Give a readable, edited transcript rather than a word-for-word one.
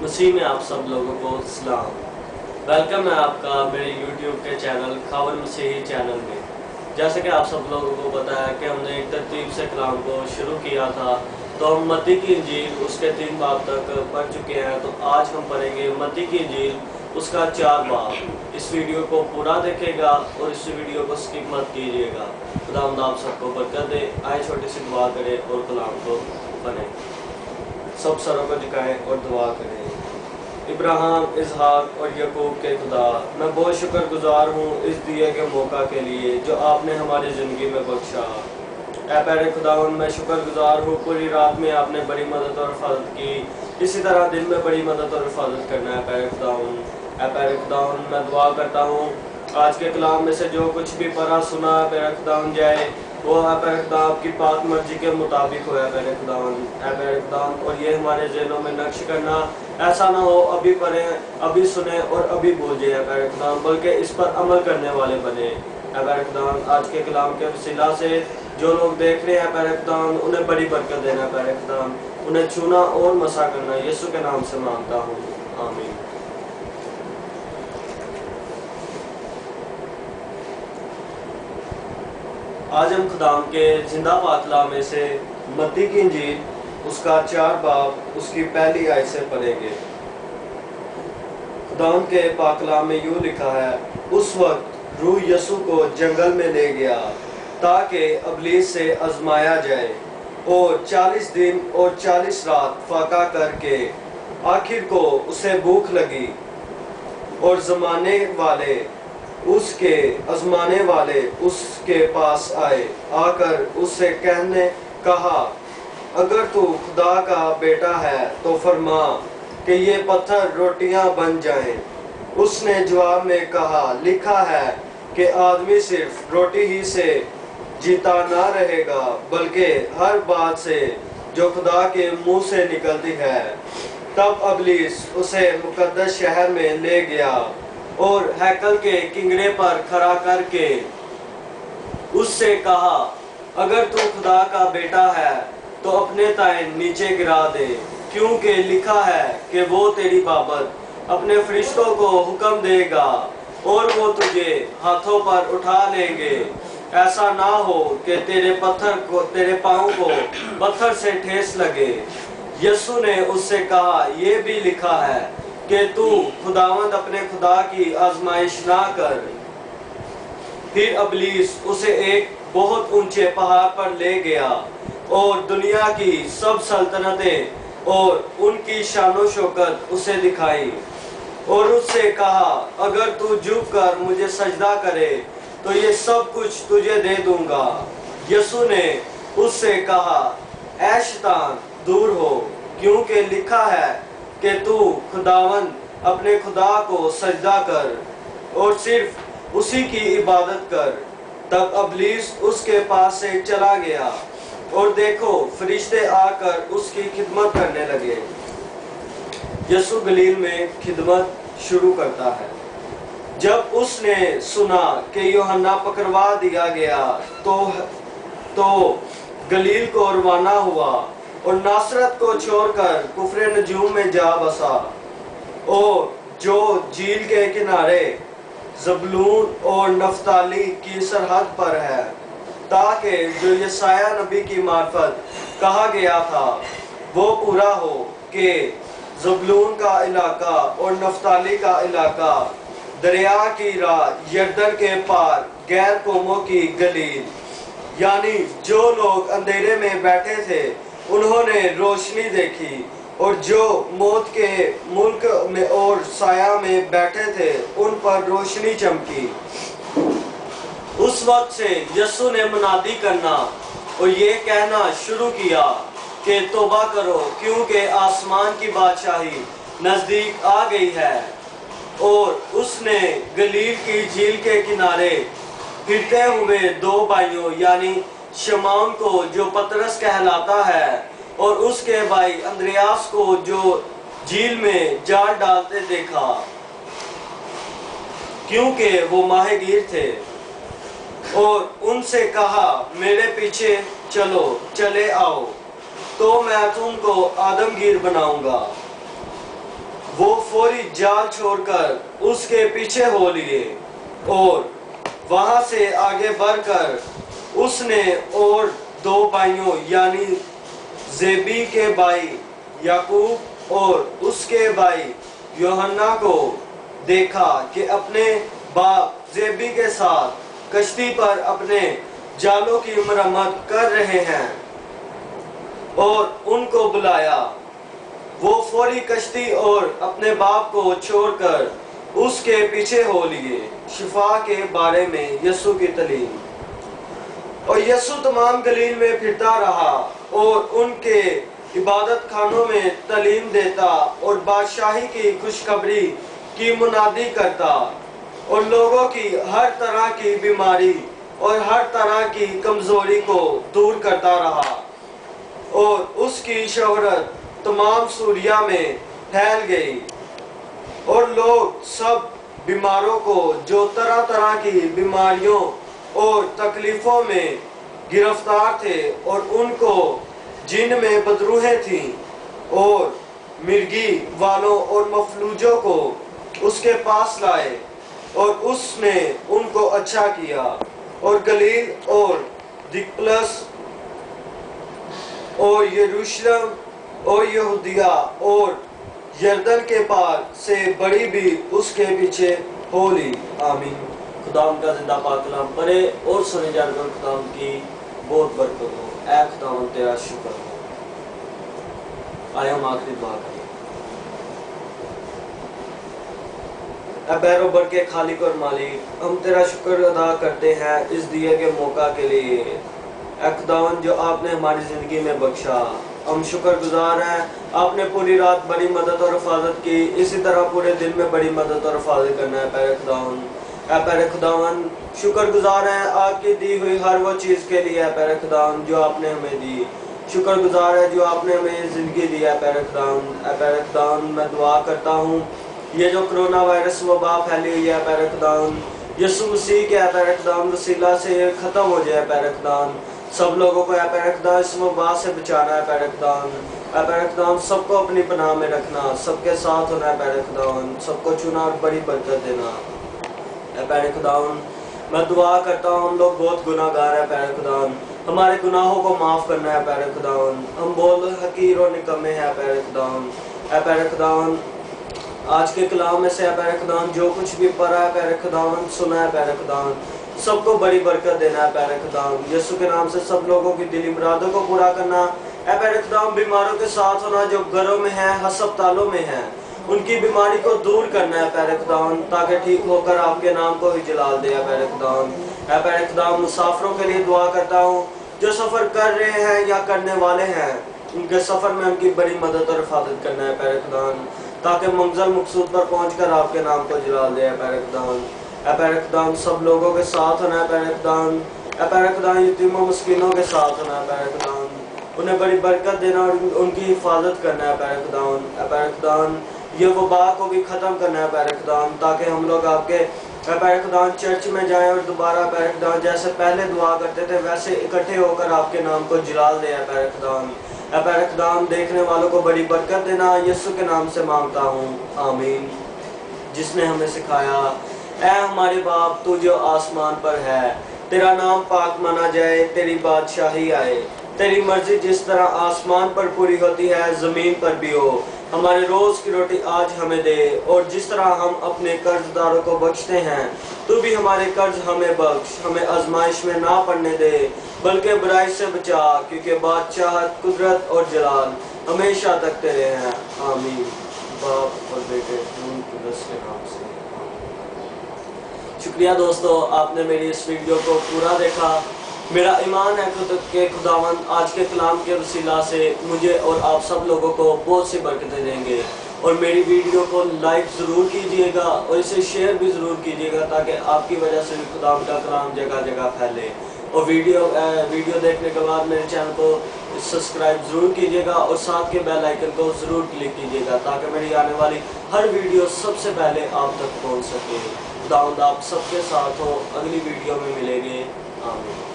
مسیح میں آپ سب لوگوں کو سلام۔ ویلکم ہے آپ کا میرے یوٹیوب کے چینل خاون مسیحی چینل میں۔ جیسے کہ آپ سب لوگوں کو پتا ہے کہ ہم نے ایک ترتیب سے کلام کو شروع کیا تھا، تو ہم متی کی انجیل اس کے 3 باب تک پڑھ چکے ہیں۔ تو آج ہم پڑھیں گے متی کی انجیل اس کا 4 باب۔ اس ویڈیو کو پورا دیکھے گا اور اس ویڈیو کو سکپ مت کیجیے گا۔ خداوند آپ سب کو برکت دے۔ آئے چھوٹی سی دعا کریں اور کلام کو پڑھیں۔ سب سروں کو جھکائیں اور دعا کریں۔ ابراہیم، اسحاق اور یعقوب کے خدا، میں بہت شکر گزار ہوں اس دیے کے موقع کے لیے جو آپ نے ہماری زندگی میں بخشا۔ اے پیارے خداوند، میں شکر گزار ہوں پوری رات میں آپ نے بڑی مدد اور حفاظت کی، اسی طرح دن میں بڑی مدد اور حفاظت کرنا ہے پیارے خداوند۔ اے پیارے خداوند، میں دعا کرتا ہوں آج کے کلام میں سے جو کچھ بھی پڑھا سنا ہے پیارے خداوند جائے وہ ہے پیارے خدا آپ کی پاک مرضی کے مطابق ہو ہے پیارے خداوند۔ اے پیارے خداوند، اور یہ ہمارے ذہنوں میں نقش کرنا، ایسا نہ ہو ابھی پڑھیں، ابھی سنیں اور ابھی بول جائیں پیارے خداوند، بلکہ اس پر عمل کرنے والے بنے۔ اے پیارے خداوند، آج کے کلام کے وسیلہ سے جو لوگ دیکھ رہے ہیں پیارے خداوند انہیں بڑی برکت دینا پیارے خداوند، انہیں چھونا اور مسا کرنا، یسوع کے نام سے مانگتا ہوں، آمین۔ آج ہم خداوند کے زندہ پاک کلام میں سے متی کی انجیل اس کا 4 باب اس کی پہلی آیت سے پڑھیں گے۔ خداوند کے پاک کلام میں یوں لکھا ہے، اس وقت روح یسوع کو جنگل میں لے گیا تاکہ ابلیس سے آزمایا جائے، اور 40 دن اور 40 رات فاقہ کر کے آخر کو اسے بھوک لگی، اور آزمانے والے اس کے پاس آئے، آ کر اس سے کہا اگر تو خدا کا بیٹا ہے تو فرما کہ یہ پتھر روٹیاں بن جائیں۔ اس نے جواب میں کہا، لکھا ہے کہ آدمی صرف روٹی ہی سے جیتا نہ رہے گا بلکہ ہر بات سے جو خدا کے منہ سے نکلتی ہے۔ تب ابلیس اسے مقدس شہر میں لے گیا اور ہیکل کے کنگرے پر کھڑا کر کے اس سے کہا، اگر تو خدا کا بیٹا ہے تو اپنے تائیں نیچے گرا دے، کیونکہ لکھا ہے کہ وہ تیری بابت اپنے فرشتوں کو حکم دے گا اور وہ تجھے ہاتھوں پر اٹھا لیں گے، ایسا نہ ہو کہ تیرے پاؤں کو پتھر سے ٹھیس لگے۔ یسوع نے اس سے کہا، یہ بھی لکھا ہے کہ تو خداوند اپنے خدا کی آزمائش نہ کر۔ پھر ابلیس اسے ایک بہت اونچے پہاڑ پر لے گیا اور دنیا کی سب سلطنتیں اور ان کی شان و شوکت اسے دکھائی، اور اس سے کہا، اگر تو جھک کر مجھے سجدہ کرے تو یہ سب کچھ تجھے دے دوں گا۔ یسوع نے اس سے کہا، اے شیطان دور ہو، کیونکہ لکھا ہے کہ تو خداوند اپنے خدا کو سجدہ کر اور صرف اسی کی عبادت کر۔ تب ابلیس اس کے پاس سے چلا گیا، اور دیکھو فرشتے آ کر اس کی خدمت کرنے لگے۔ یسوع گلیل میں خدمت شروع کرتا ہے۔ جب اس نے سنا کہ یوحنا پکڑوا دیا گیا تو گلیل کو روانہ ہوا اور ناصرت کو چھوڑ کر کفر نجوم میں جا بسا، اور جو جھیل کے کنارے زبلون اور نفتالی کی سرحد پر ہے، تاکہ جو یسایہ نبی کی معرفت کہا گیا تھا وہ پورا ہو کہ زبلون کا علاقہ اور نفتالی کا علاقہ دریا کی راہ یردن کے پار غیر قوموں کی گلیل، یعنی جو لوگ اندھیرے میں بیٹھے تھے انہوں نے روشنی دیکھی، اور جو موت کے ملک میں اور سایہ میں بیٹھے تھے ان پر روشنی چمکی۔ اس وقت سے یسوع نے منادی کرنا اور یہ کہنا شروع کیا کہ توبہ کرو، کیونکہ آسمان کی بادشاہی نزدیک آ گئی ہے۔ اور اس نے گلیل کی جھیل کے کنارے پھرتے ہوئے 2 بھائیوں یعنی شمعون کو جو پطرس کہلاتا ہے اور اس کے بھائی اندریاس کو جو جھیل میں جال ڈالتے دیکھا، کیونکہ وہ ماہی گیر تھے، اور ان سے کہا، میرے پیچھے چلے آؤ تو میں تم کو آدمگیر بناؤں گا۔ وہ فوری جال چھوڑ کر اس کے پیچھے ہو لیے اور وہاں سے آگے بڑھ کر اس نے اور دو بھائیوں یعنی زیبی کے بھائی یعقوب اور اس کے بھائی یوحنا کو دیکھا کہ اپنے باپ زیبی کے ساتھ کشتی پر اپنے جالوں کی مرمت کر رہے ہیں اور ان کو بلایا۔ وہ فوری کشتی اور اپنے باپ کو چھوڑ کر اس کے پیچھے ہو لیے۔ شفا کے بارے میں یسوع کی تعلیم۔ اور یسوع تمام گلیل میں پھرتا رہا اور ان کے عبادت خانوں میں تعلیم دیتا اور بادشاہی کی خوشخبری کی منادی کرتا اور لوگوں کی ہر طرح کی بیماری اور ہر طرح کی کمزوری کو دور کرتا رہا اور اس کی شہرت تمام سوریہ میں پھیل گئی اور لوگ سب بیماروں کو جو طرح طرح کی بیماریوں اور تکلیفوں میں گرفتار تھے اور ان کو جن میں بدروحیں تھیں اور مرگی والوں اور مفلوجوں کو اس کے پاس لائے اور اس نے ان کو اچھا کیا۔ اور گلیل اور دکپلس اور یروشلم اور یہودیہ اور یردن کے پار سے بڑی بھی اس کے پیچھے ہو لی۔ آمین۔ خداوند کا زندہ پاک کلام پڑھے اور سنے جان کر خداوند کی بہت برکت ہو۔ اے خداوند تیرا شکر ہو۔ آئے ہم آخری دعا کریں۔ اے بحر و بر کے خالق اور مالک، ہم تیرا شکر ادا کرتے ہیں اس دیے کے موقع کے لیے۔ اے خداوند جو آپ نے ہماری زندگی میں بخشا، ہم شکر گزار ہیں۔ آپ نے پوری رات بڑی مدد اور حفاظت کی، اسی طرح پورے دن میں بڑی مدد اور حفاظت کرنا ہے پیارے خداوند۔ اے پیارے خداوند شکر گزار ہیں آپ کی دی ہوئی ہر وہ چیز کے لیے ہے پیارے خداوند جو آپ نے ہمیں دی۔ شکر گزار ہے جو آپ نے ہمیں زندگی دی ہے پیارے خداوند۔ اے پیارے خداوند میں دعا کرتا ہوں یہ جو کرونا وائرس وبا پھیلی ہوئی ہے پیارے خداوند، یسوع مسیح کے اے پیارے خداوند وسیلہ سے یہ ختم ہو جائے پیارے خداوند۔ سب لوگوں کو اے پیارے خداوند اس وبا سے بچانا ہے پیارے خداوند۔ اے پیارے خداوند سب کو اپنی پناہ میں رکھنا، سب کے ساتھ ہونا ہے پیارے خداوند، سب کو چنا اور بڑی برکت دینا۔ اے پیارے خداوند میں دعا کرتا ہوں ہم لوگ بہت گناہ گار ہیں پیارے خداوند، ہمارے گناہوں کو معاف کرنا ہے پیارے خداوند۔ ہم بہت حقیر اور نکمے ہیں پیارے خداوند۔ اے پیارے خداوند آج کے کلام میں سے اے پیارے خداوند جو کچھ بھی پڑھا ہے پیارے خداوند سنا ہے پیارے خداوند، سب کو بڑی برکت دینا ہے پیارے خداوند۔ یسوع کے نام سے سب لوگوں کی دلی مرادوں کو پورا کرنا۔ اے پیارے خداوند بیماروں کے ساتھ ہونا جو گھروں میں ہیں، ہسپتالوں میں ہیں، ان کی بیماری کو دور کرنا ہے پیارے خداوند تاکہ ٹھیک ہو کر آپ کے نام کو ہی جلال دے پیارے خداوند۔ اے پیارے خداوند مسافروں کے لیے دعا کرتا ہوں جو سفر کر رہے ہیں یا کرنے والے ہیں، ان کے سفر میں ان کی بڑی مدد اور حفاظت کرنا ہے پیارے خداوند تاکہ منزل مقصود پر پہنچ کر آپ کے نام کو جلال دے پیارے خداوند۔ اے پیارے خداوند سب لوگوں کے ساتھ ہونا ہے پیارے خداوند۔ اے پیارے خداوند یتیموں مسکینوں کے ساتھ ہونا ہے پیارے خداوند، انہیں بڑی برکت دینا اور ان کی حفاظت کرنا ہے پیارے خداوند۔ اے پیارے خداوند یہ وبا کو بھی ختم کرنا ہے پیارے خداوند تاکہ ہم لوگ آپ کے پیارے خداوند چرچ میں جائیں اور دوبارہ پیارے خداوند جیسے پہلے دعا کرتے تھے ویسے اکٹھے ہو کر آپ کے نام کو جلال دے پیارے خداوند۔ اے پیارے خداوند دیکھنے والوں کو بڑی برکت دینا، یسوع کے نام سے مانگتا ہوں، آمین۔ جس نے ہمیں سکھایا اے ہمارے باپ تو جو آسمان پر ہے، تیرا نام پاک مانا جائے، تیری بادشاہی آئے، تیری مرضی جس طرح آسمان پر پوری ہوتی ہے زمین پر بھی ہو۔ ہمارے روز کی روٹی آج ہمیں دے، اور جس طرح ہم اپنے قرض داروں کو بخشتے ہیں تو بھی ہمارے قرض ہمیں بخش، ہمیں آزمائش میں نہ پڑنے دے بلکہ برائی سے بچا، کیونکہ بادشاہت، قدرت اور جلال ہمیشہ تک تیرے ہیں، آمین۔ باپ اور بیٹے روح القدس کے نام سے۔ شکریہ دوستو، آپ نے میری اس ویڈیو کو پورا دیکھا۔ میرا ایمان ہے کہ خداوند آج کے کلام کے وسیلہ سے مجھے اور آپ سب لوگوں کو بہت سی برکتیں دیں گے، اور میری ویڈیو کو لائک ضرور کیجئے گا اور اسے شیئر بھی ضرور کیجئے گا تاکہ آپ کی وجہ سے خداوند کا کلام جگہ جگہ پھیلے۔ اور ویڈیو دیکھنے کے بعد میرے چینل کو سبسکرائب ضرور کیجئے گا اور ساتھ کے بیل آئیکن کو ضرور کلک کیجئے گا تاکہ میری آنے والی ہر ویڈیو سب سے پہلے آپ تک پہنچ سکے۔ خداوند آپ سب کے ساتھ ہو، اگلی ویڈیو میں ملیں گے، آمین۔